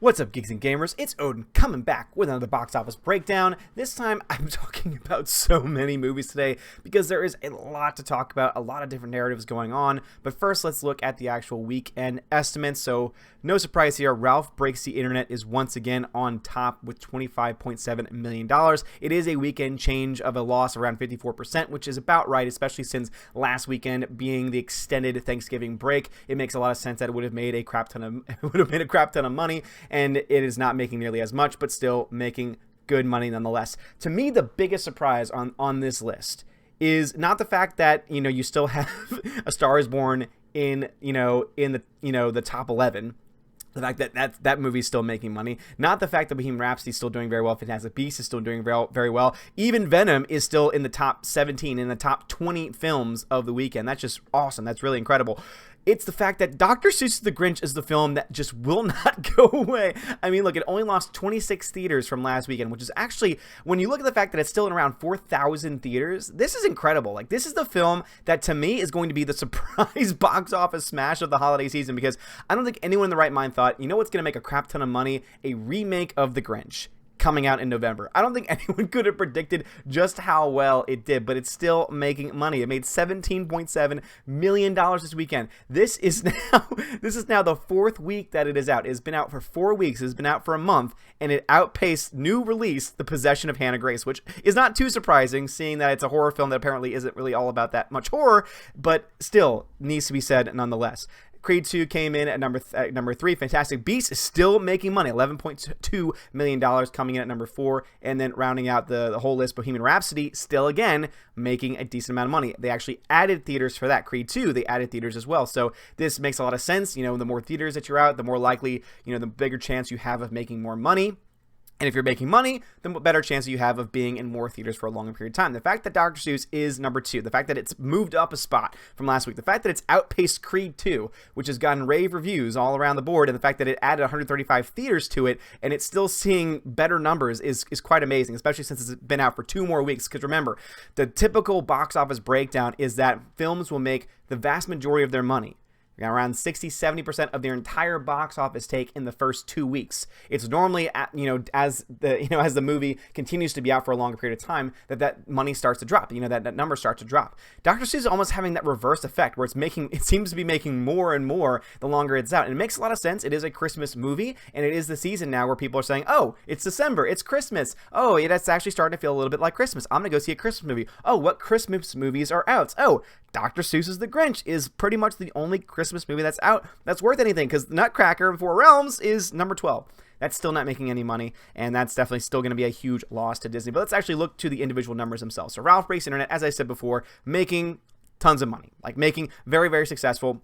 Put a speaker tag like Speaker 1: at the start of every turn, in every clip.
Speaker 1: What's up, geeks and gamers? It's Odin coming back with another box office breakdown. This time, I'm talking about so many movies today because there is a lot to talk about, a lot of different narratives going on. But first, let's look at the actual weekend estimates. So, no surprise here, Ralph Breaks the Internet is once again on top with $25.7 million. It is a weekend change of a loss around 54%, which is about right, especially since last weekend being the extended Thanksgiving break. It makes a lot of sense that it would have made a crap ton of money. And it is not making nearly as much, but still making good money nonetheless. To me, the biggest surprise on this list is not the fact that, you still have A Star is Born in the top 11. The fact that movie's still making money. Not the fact that Bohemian Rhapsody is still doing very well. Fantastic Beasts is still doing very, very well. Even Venom is still in the top 17, in the top 20 films of the weekend. That's just awesome. That's really incredible. It's the fact that Dr. Seuss's The Grinch is the film that just will not go away. I mean, look, it only lost 26 theaters from last weekend, which is actually, when you look at the fact that it's still in around 4,000 theaters, this is incredible. Like, this is the film that, to me, is going to be the surprise box office smash of the holiday season, because I don't think anyone in the right mind thought, you know what's going to make a crap ton of money? A remake of The Grinch coming out in November. I don't think anyone could have predicted just how well it did, but it's still making money. It made $17.7 million this weekend. This is now the fourth week that it is out. It's been out for 4 weeks. It's been out for a month, and it outpaced new release The Possession of Hannah Grace, which is not too surprising, seeing that it's a horror film that apparently isn't really all about that much horror, but still needs to be said nonetheless. Creed 2 came in at number 3. Fantastic Beasts is still making money, $11.2 million, coming in at number 4. And then rounding out the whole list, Bohemian Rhapsody, still again making a decent amount of money. They actually added theaters for that. Creed 2, they added theaters as well. So this makes a lot of sense. The more theaters that you're out, the more likely, the bigger chance you have of making more money. And if you're making money, the better chance you have of being in more theaters for a longer period of time. The fact that Dr. Seuss is number 2, the fact that it's moved up a spot from last week, the fact that it's outpaced Creed 2, which has gotten rave reviews all around the board, and the fact that it added 135 theaters to it, and it's still seeing better numbers is quite amazing, especially since it's been out for 2 more weeks. Because remember, the typical box office breakdown is that films will make the vast majority of their money, around 60-70% of their entire box office take in the first 2 weeks. It's normally, as the movie continues to be out for a longer period of time, that money starts to drop. That number starts to drop. Dr. Seuss is almost having that reverse effect, where it seems to be making more and more the longer it's out. And it makes a lot of sense. It is a Christmas movie, and it is the season now where people are saying, "Oh, it's December, it's Christmas. Oh, it's actually starting to feel a little bit like Christmas. I'm gonna go see a Christmas movie. Oh, what Christmas movies are out? Oh, Dr. Seuss's The Grinch is pretty much the only Christmas movie that's out that's worth anything, because Nutcracker in Four Realms is number 12. That's still not making any money, and that's definitely still going to be a huge loss to Disney. But let's actually look to the individual numbers themselves. So Ralph Breaks the Internet, as I said before, making tons of money, like making very, very successful.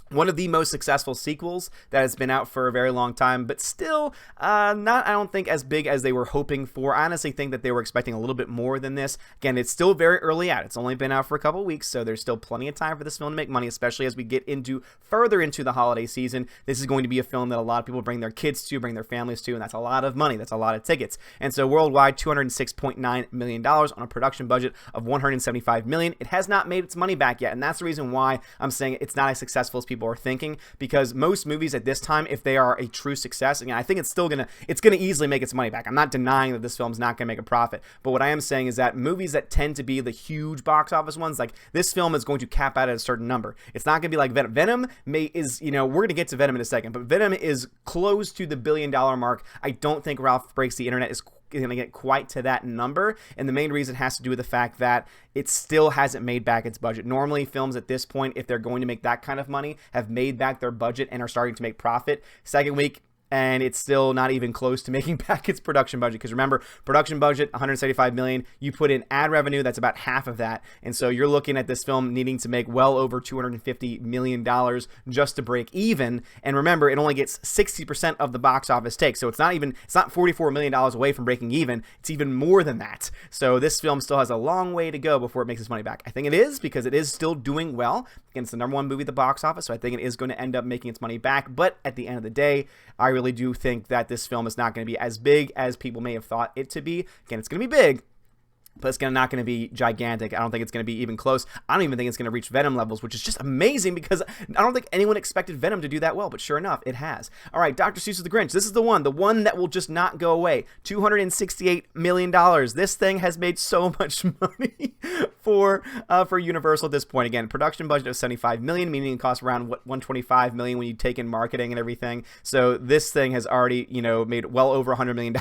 Speaker 1: One of the most successful sequels that has been out for a very long time, but still not, I don't think, as big as they were hoping for. I honestly think that they were expecting a little bit more than this. Again, it's still very early out. It's only been out for a couple weeks, so there's still plenty of time for this film to make money, especially as we get further into the holiday season. This is going to be a film that a lot of people bring their kids to, bring their families to, and that's a lot of money. That's a lot of tickets. And so worldwide, $206.9 million on a production budget of $175 million. It has not made its money back yet, and that's the reason why I'm saying it's not as successful as people are thinking, because most movies at this time, if they are a true success, again, I think it's gonna easily make its money back. I'm not denying that this film's not gonna make a profit, but what I am saying is that movies that tend to be the huge box office ones, like this film, is going to cap out at a certain number. It's not gonna be like Venom. Venom we're gonna get to Venom in a second, but Venom is close to the $1 billion mark. I don't think Ralph Breaks the Internet is going to get quite to that number, and the main reason has to do with the fact that it still hasn't made back its budget. Normally, films at this point, if they're going to make that kind of money, have made back their budget and are starting to make profit. Second week, and it's still not even close to making back its production budget, because remember, production budget $175 million, you put in ad revenue, that's about half of that, and so you're looking at this film needing to make well over $250 million just to break even. And remember, it only gets 60% of the box office take, so it's not $44 million away from breaking even. It's even more than that. So this film still has a long way to go before it makes its money back. I think it is, because it is still doing well. Again, it's the number 1 movie at the box office, so I think it is going to end up making its money back. But at the end of the day, I really do think that this film is not going to be as big as people may have thought it to be. Again, it's going to be big, but it's not going to be gigantic. I don't think it's going to be even close. I don't even think it's going to reach Venom levels, which is just amazing because I don't think anyone expected Venom to do that well, but sure enough, it has. All right, Dr. Seuss's The Grinch. This is the one that will just not go away. $268 million. This thing has made so much money for Universal at this point. Again, production budget of $75 million, meaning it costs around $125 million when you take in marketing and everything. So this thing has already, made well over $100 million,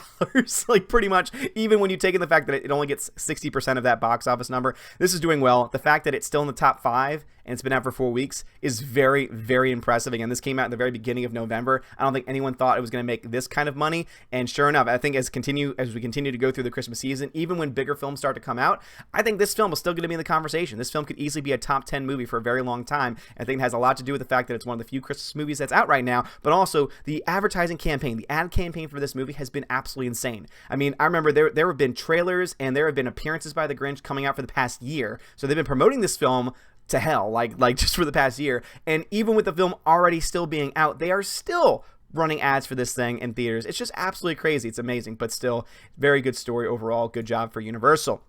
Speaker 1: like pretty much, even when you take in the fact that it only gets 60% of that box office number. This is doing well. The fact that it's still in the top 5 and it's been out for 4 weeks is very, very impressive. Again, this came out at the very beginning of November. I don't think anyone thought it was going to make this kind of money. And sure enough, I think as we continue to go through the Christmas season, even when bigger films start to come out, I think this film is still going to be in the conversation. This film could easily be a top 10 movie for a very long time. I think it has a lot to do with the fact that it's one of the few Christmas movies that's out right now, but also the advertising campaign, the ad campaign for this movie has been absolutely insane. I mean, I remember there have been trailers and there have been appearances by the Grinch coming out for the past year. So they've been promoting this film to hell, like just for the past year. And even with the film already still being out, they are still running ads for this thing in theaters. It's just absolutely crazy. It's amazing, but still very good story overall. Good job for Universal.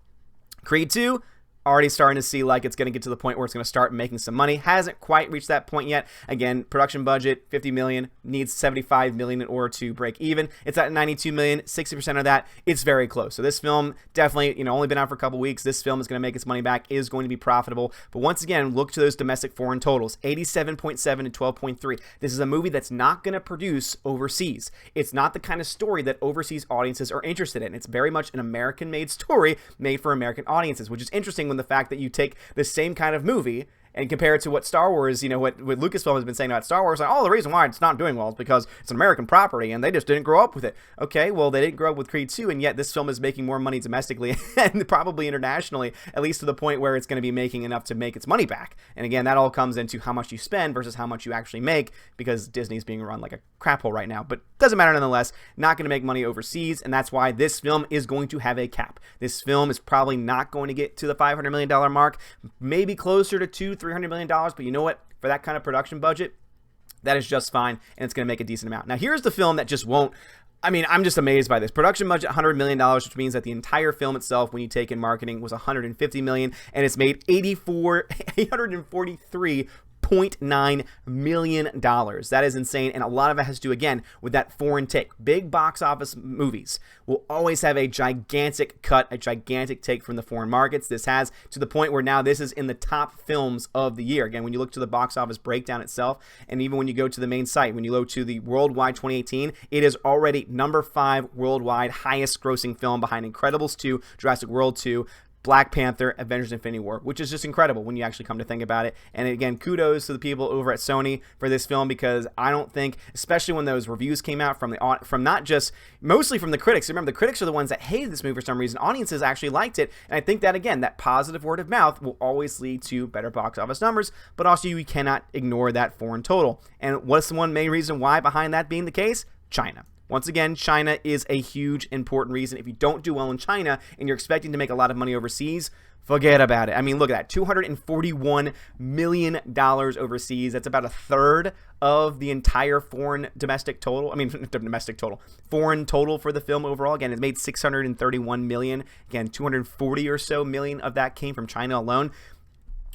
Speaker 1: Creed 2, already starting to see like it's going to get to the point where it's going to start making some money. Hasn't quite reached that point yet. Again, production budget $50 million, needs $75 million in order to break even. It's at $92 million, 60% of that. It's very close. So this film definitely, only been out for a couple weeks. This film is going to make its money back, is going to be profitable. But once again, look to those domestic foreign totals, 87.7 and 12.3. This is a movie that's not going to produce overseas. It's not the kind of story that overseas audiences are interested in. It's very much an American-made story made for American audiences, which is interesting when the fact that you take the same kind of movie and compare it to what Star Wars, what Lucasfilm has been saying about Star Wars, like, the reason why it's not doing well is because it's an American property and they just didn't grow up with it. Okay, well, they didn't grow up with Creed 2, and yet this film is making more money domestically and probably internationally, at least to the point where it's going to be making enough to make its money back. And again, that all comes into how much you spend versus how much you actually make, because Disney's being run like a crap hole right now. But doesn't matter nonetheless, not going to make money overseas, and that's why this film is going to have a cap. This film is probably not going to get to the $500 million mark, maybe closer to $300 million, but you know what? For that kind of production budget, that is just fine, and it's going to make a decent amount. Now, here's the film that just won't. I mean, I'm just amazed by this. Production budget, $100 million, which means that the entire film itself, when you take in marketing, was $150 million, and it's made $843.9 million. That is insane, and a lot of it has to do, again, with that foreign take. Big box office movies will always have a gigantic cut, a gigantic take from the foreign markets. This has, to the point where now this is in the top films of the year. Again, when you look to the box office breakdown itself, and even when you go to the main site, when you go to the worldwide 2018, it is already number 5 worldwide, highest grossing film behind Incredibles 2, Jurassic World 2, Black Panther, Avengers Infinity War, which is just incredible when you actually come to think about it. And again, kudos to the people over at Sony for this film, because I don't think, especially when those reviews came out from not just, mostly from the critics. Remember, the critics are the ones that hated this movie for some reason. Audiences actually liked it. And I think that, again, that positive word of mouth will always lead to better box office numbers, but also you cannot ignore that foreign total. And what's the one main reason why behind that being the case? China. Once again, China is a huge, important reason. If you don't do well in China and you're expecting to make a lot of money overseas, forget about it. I mean, look at that. $241 million overseas. That's about a third of the entire foreign domestic total. I mean, domestic total. Foreign total for the film overall. Again, it made $631 million. Again, 240 or so million of that came from China alone.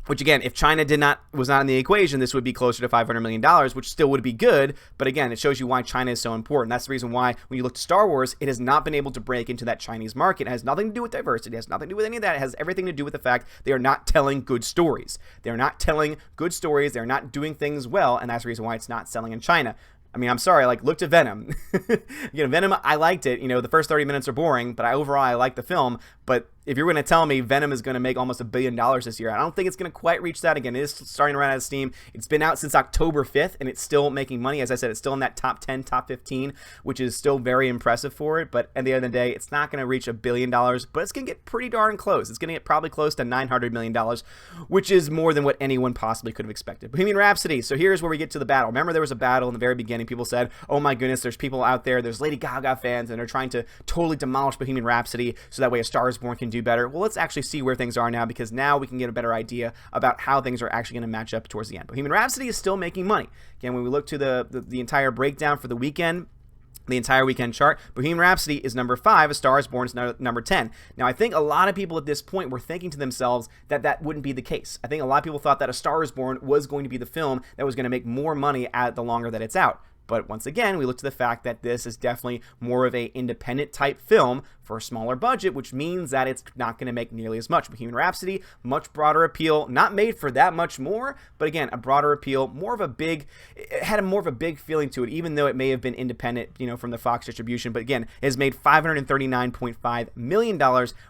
Speaker 1: Which, again, if China was not in the equation, this would be closer to $500 million, which still would be good. But again, it shows you why China is so important. That's the reason why, when you look to Star Wars, it has not been able to break into that Chinese market. It has nothing to do with diversity. It has nothing to do with any of that. It has everything to do with the fact they are not telling good stories. They're not telling good stories. They're not doing things well, and that's the reason why it's not selling in China. I mean, I'm sorry, look to Venom. Venom, I liked it. The first 30 minutes are boring, but overall, I like the film. But if you're going to tell me Venom is going to make almost $1 billion this year, I don't think it's going to quite reach that. Again, it is starting to run out of steam. It's been out since October 5th, and it's still making money. As I said, it's still in that top 10, top 15, which is still very impressive for it. But at the end of the day, it's not going to reach $1 billion, but it's going to get pretty darn close. It's going to get probably close to $900 million, which is more than what anyone possibly could have expected. Bohemian Rhapsody. So here's where we get to the battle. Remember, there was a battle in the very beginning. People said, oh my goodness, there's people out there, there's Lady Gaga fans, and they're trying to totally demolish Bohemian Rhapsody so that way A Star is Born can do better. Well, let's actually see where things are now, because now we can get a better idea about how things are actually going to match up towards the end. Bohemian Rhapsody is still making money. Again, when we look to the entire breakdown for the weekend, the entire weekend chart. Bohemian Rhapsody is number 5, A Star is Born is number 10. Now, I think a lot of people at this point were thinking to themselves that that wouldn't be the case. I think a lot of people thought that A Star is Born was going to be the film that was going to make more money the longer that it's out. But once again, we look to the fact that this is definitely more of a independent type film for a smaller budget, which means that it's not going to make nearly as much. Bohemian Rhapsody, much broader appeal, not made for that much more, but again, a broader appeal, it had more of a big feeling to it, even though it may have been independent, from the Fox distribution. But again, it has made $539.5 million,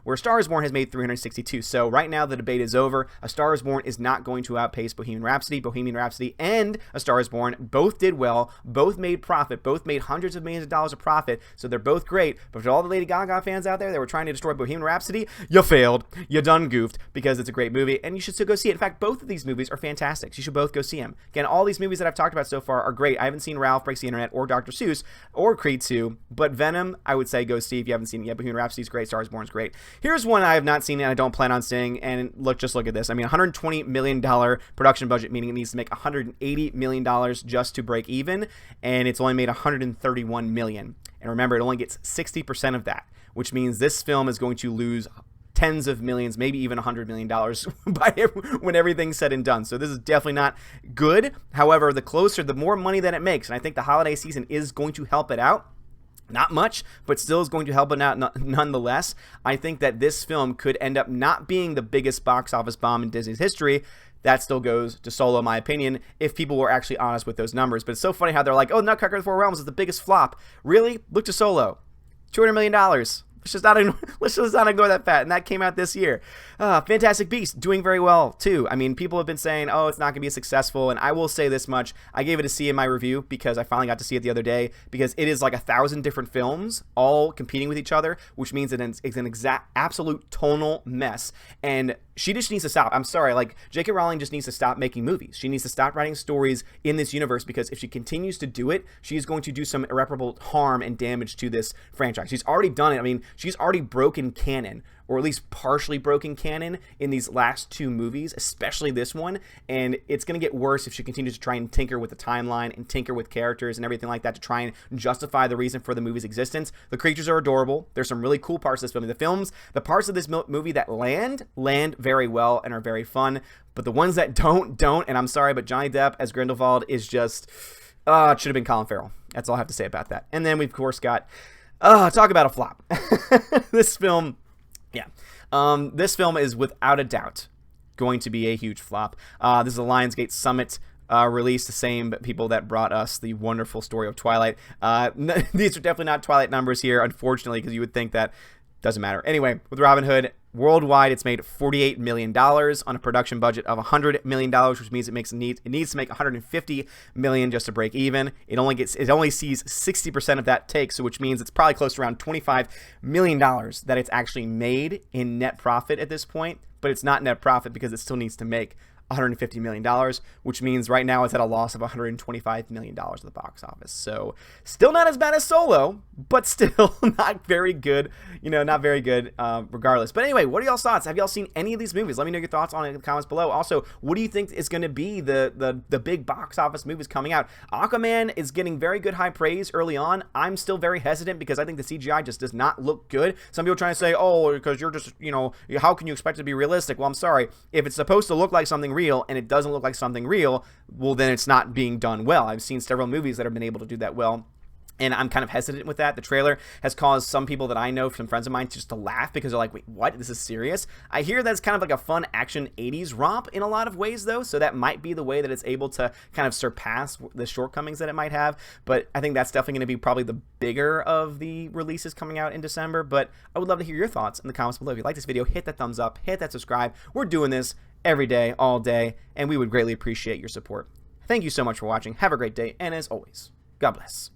Speaker 1: where A Star is Born has made $362. So right now, the debate is over. A Star is Born is not going to outpace Bohemian Rhapsody. Bohemian Rhapsody and A Star is Born both did well, both made profit, both made hundreds of millions of dollars of profit, so they're both great. But for all the Lady Gaga fans out there that were trying to destroy Bohemian Rhapsody, you failed. You done goofed, because it's a great movie, and you should still go see it. In fact, both of these movies are fantastic. You should both go see them. Again, all these movies that I've talked about so far are great. I haven't seen Ralph Breaks the Internet or Dr. Seuss or Creed 2, but Venom, I would say go see if you haven't seen it yet. Bohemian Rhapsody's great. Star is Born's great. Here's one I have not seen and I don't plan on seeing, and just look at this. I mean, $120 million production budget, meaning it needs to make $180 million just to break even, and it's only made $131 million. And remember, it only gets 60% of that, which means this film is going to lose tens of millions, maybe even $100 million when everything's said and done. So this is definitely not good. However, the more money that it makes, and I think the holiday season is going to help it out. Not much, but still is going to help it out nonetheless. I think that this film could end up not being the biggest box office bomb in Disney's history. That still goes to Solo, in my opinion, if people were actually honest with those numbers. But it's so funny how they're like, oh, Nutcracker of the Four Realms is the biggest flop. Really? Look to Solo. $200 million. Let's just not ignore that fact. And that came out this year. Fantastic Beasts doing very well, too. I mean, people have been saying, oh, it's not going to be successful. And I will say this much. I gave it a C in my review because I finally got to see it the other day, because it is like 1,000 different films all competing with each other, which means that it's an absolute tonal mess. And she just needs to stop. I'm sorry, J.K. Rowling just needs to stop making movies. She needs to stop writing stories in this universe, because if she continues to do it, she's going to do some irreparable harm and damage to this franchise. She's already done it. I mean, she's already broken canon, or at least partially broken canon, in these last 2 movies, especially this one, and it's going to get worse if she continues to try and tinker with the timeline and tinker with characters and everything like that to try and justify the reason for the movie's existence. The creatures are adorable. There's some really cool parts of this film. The parts of this movie that land very well and are very fun, but the ones that don't, and I'm sorry, but Johnny Depp as Grindelwald is just, it should have been Colin Farrell. That's all I have to say about that. And then we've, of course, got, talk about a flop. This film is without a doubt going to be a huge flop. This is a Lionsgate Summit release, the same people that brought us the wonderful story of Twilight. These are definitely not Twilight numbers here, unfortunately, because you would think that doesn't matter. Anyway, with Robin Hood, worldwide, it's made $48 million on a production budget of $100 million, which means it needs to make $150 million just to break even. It only sees 60% of that take, so which means it's probably close to around $25 million that it's actually made in net profit at this point. But it's not net profit because it still needs to make $150 million, which means right now it's at a loss of $125 million at the box office. So still not as bad as Solo, but still not very good, regardless. But anyway, what are y'all's thoughts? Have y'all seen any of these movies? Let me know your thoughts on it in the comments below. Also, what do you think is going to be the big box office movies coming out? Aquaman is getting very good high praise early on. I'm still very hesitant because I think the CGI just does not look good. Some people are trying to say, oh, because you're just, how can you expect it to be realistic? Well, I'm sorry. If it's supposed to look like something real and it doesn't look like something real, well, then it's not being done well. I've seen several movies that have been able to do that well, and I'm kind of hesitant with that. The trailer has caused some people that I know, some friends of mine, just to laugh because they're like, wait, what? This is serious? I hear that's kind of like a fun action 80s romp in a lot of ways, though, so that might be the way that it's able to kind of surpass the shortcomings that it might have, but I think that's definitely going to be probably the bigger of the releases coming out in December. But I would love to hear your thoughts in the comments below. If you like this video, hit that thumbs up, hit that subscribe. We're doing this every day, all day, and we would greatly appreciate your support. Thank you so much for watching. Have a great day, and as always, God bless.